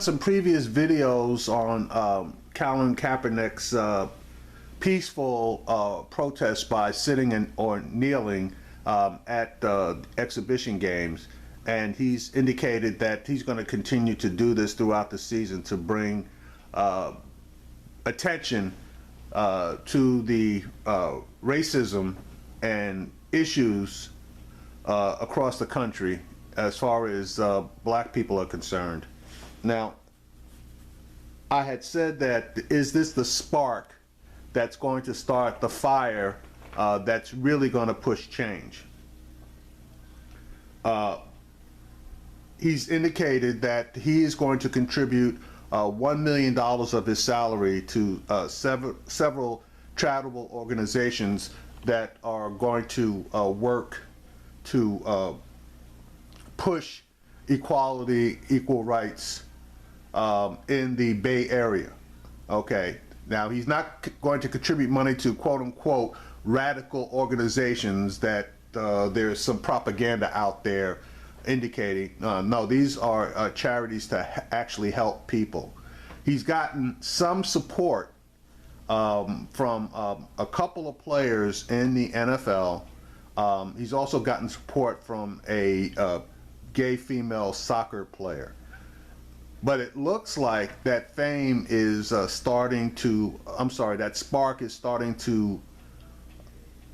Some previous videos on Colin Kaepernick's peaceful protest by sitting or kneeling at exhibition games, and he's indicated that he's going to continue to do this throughout the season to bring attention to the racism and issues across the country as far as black people are concerned. Now, I had said that, is this the spark that's going to start the fire that's really going to push change? He's indicated that he is going to contribute $1 million of his salary to several charitable organizations that are going to work to push equality, equal rights in the Bay Area. Okay, now he's not going to contribute money to quote-unquote radical organizations that there's some propaganda out there indicating. No, these are charities to actually help people. He's gotten some support from a couple of players in the NFL. He's also gotten support from a gay female soccer player. But it looks like that fame is that spark is starting to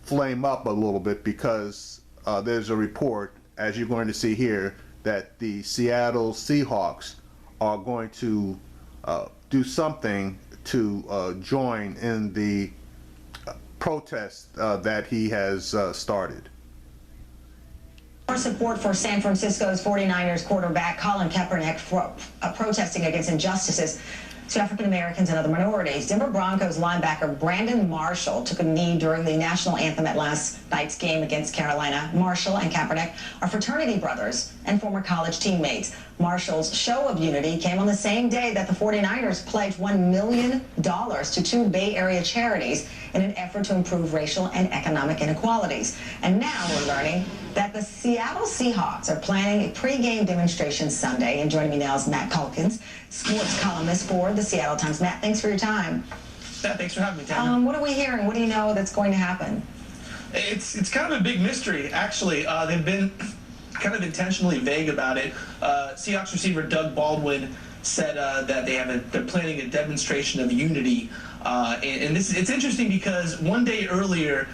flame up a little bit, because there's a report, as you're going to see here, that the Seattle Seahawks are going to do something to join in the protest that he has started. More support for San Francisco's 49ers quarterback Colin Kaepernick for protesting against injustices to African Americans and other minorities. Denver Broncos linebacker Brandon Marshall took a knee during the national anthem at last night's game against Carolina. Marshall and Kaepernick are fraternity brothers and former college teammates. Marshall's show of unity came on the same day that the 49ers pledged $1 million to two Bay Area charities in an effort to improve racial and economic inequalities. And now we're learning that the Seattle Seahawks are planning a pregame demonstration Sunday. And joining me now is Matt Calkins, sports columnist for the Seattle Times. Matt, thanks for your time. Yeah, thanks for having me, Tanya. What are we hearing? What do you know that's going to happen? It's kind of a big mystery, actually. They've been kind of intentionally vague about it. Seahawks receiver Doug Baldwin said that they're planning a demonstration of unity, and it's interesting because one day earlier,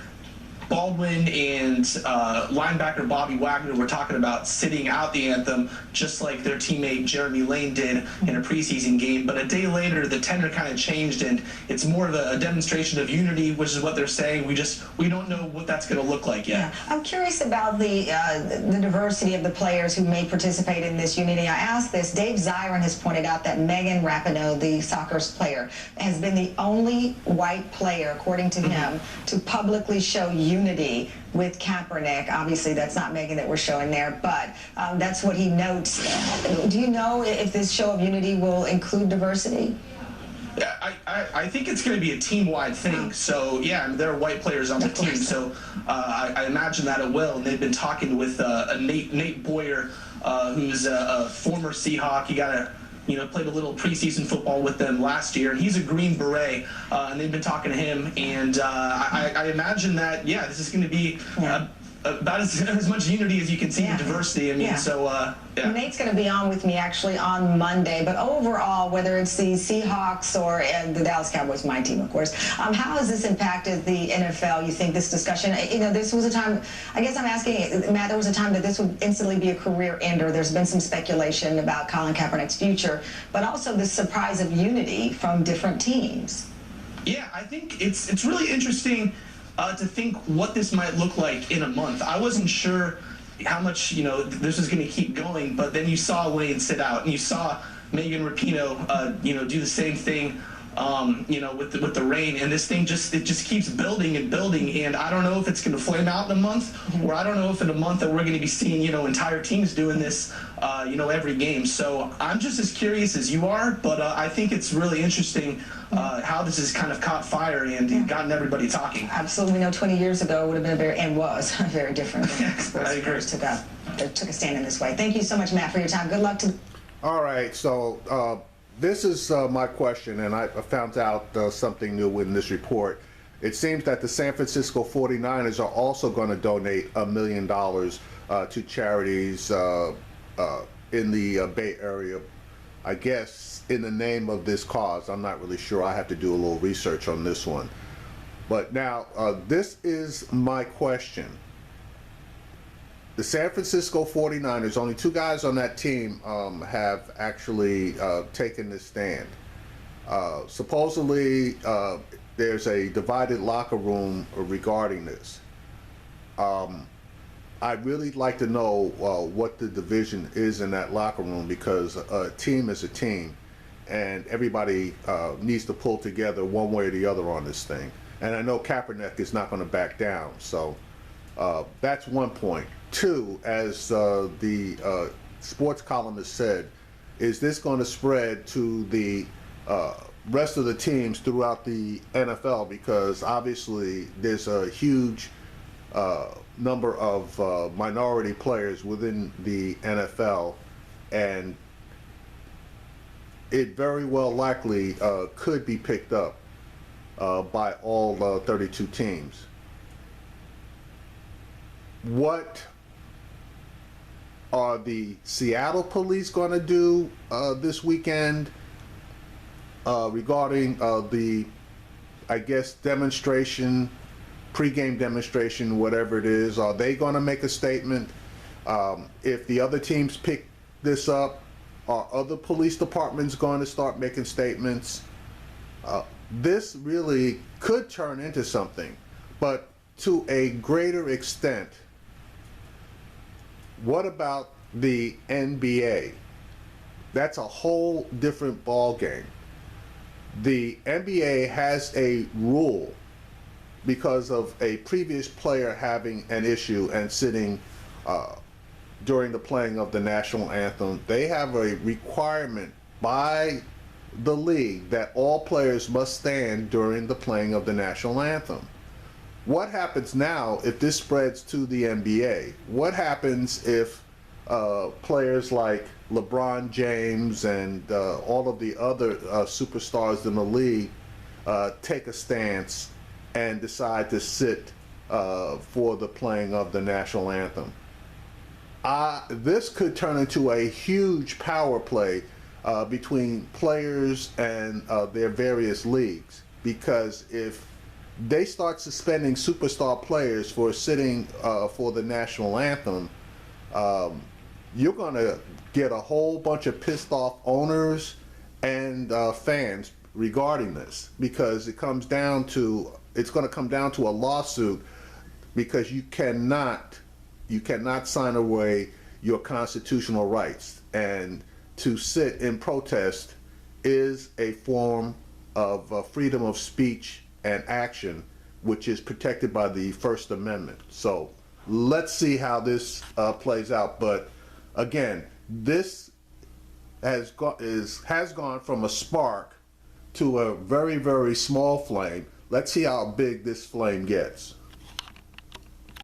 Baldwin and linebacker Bobby Wagner were talking about sitting out the anthem, just like their teammate Jeremy Lane did in a preseason game. But a day later, the tenor kind of changed, and it's more of a demonstration of unity, which is what they're saying. We don't know what that's going to look like yet. Yeah. I'm curious about the diversity of the players who may participate in this unity. I asked this. Dave Zirin has pointed out that Megan Rapinoe, the soccer player, has been the only white player, according to him, to publicly show unity with Kaepernick. Obviously, that's not Megan that we're showing there, but that's what he notes. Do you know if this show of unity will include diversity? Yeah, I think it's going to be a team-wide thing. So, yeah, there are white players on the team, so I imagine that it will. And they've been talking with Nate Boyer, who's a former Seahawk. He played a little preseason football with them last year, and he's a Green Beret, and they've been talking to him, and I imagine that, yeah, this is going to be about as much unity as you can see in diversity. I mean, so, yeah. Nate's going to be on with me, actually, on Monday, but overall, whether it's the Seahawks or the Dallas Cowboys, my team, of course, how has this impacted the NFL, you think, this discussion? This was a time, I guess I'm asking, Matt, there was a time that this would instantly be a career ender. There's been some speculation about Colin Kaepernick's future, but also this surprise of unity from different teams. Yeah, I think it's really interesting to think what this might look like in a month. I wasn't sure how much this was going to keep going, but then you saw Lane sit out, and you saw Megan Rapinoe do the same thing with the rain, and this thing just keeps building and building, and I don't know if it's going to flame out in a month, or I don't know if in a month that we're going to be seeing entire teams doing this every game. So I'm just as curious as you are, but I think it's really interesting how this has kind of caught fire and gotten everybody talking. Absolutely. We know 20 years ago would have been very different when sports took a stand in this way. Thank you so much, Matt, for your time. Good luck to All right, so this is my question, and I found out something new in this report. It seems that the San Francisco 49ers are also going to donate $1 million to charities in the Bay Area, I guess, in the name of this cause. I'm not really sure. I have to do a little research on this one. But now, this is my question. The San Francisco 49ers, only two guys on that team have actually taken this stand. Supposedly, there's a divided locker room regarding this. I'd really like to know what the division is in that locker room, because a team is a team, and everybody needs to pull together one way or the other on this thing. And I know Kaepernick is not going to back down, so that's one point. Two, as the sports columnist said, is this going to spread to the rest of the teams throughout the NFL? Because obviously there's a huge number of minority players within the NFL, and it very well likely could be picked up by all 32 teams. What are the Seattle police going to do this weekend regarding the, I guess, demonstration, pregame demonstration, whatever it is? Are they going to make a statement? If the other teams pick this up, are other police departments going to start making statements? This really could turn into something, but to a greater extent, what about the NBA? That's a whole different ball game. The NBA has a rule because of a previous player having an issue and sitting during the playing of the national anthem. They have a requirement by the league that all players must stand during the playing of the national anthem. What happens now if this spreads to the NBA? What happens if players like LeBron James and all of the other superstars in the league take a stance and decide to sit for the playing of the national anthem? This could turn into a huge power play between players and their various leagues, because if they start suspending superstar players for sitting for the national anthem, you're going to get a whole bunch of pissed off owners and fans regarding this, because it's going to come down to a lawsuit, because you cannot sign away your constitutional rights, and to sit in protest is a form of freedom of speech and action, which is protected by the First Amendment. So let's see how this plays out. But again, this has gone from a spark to a very, very small flame. Let's see how big this flame gets.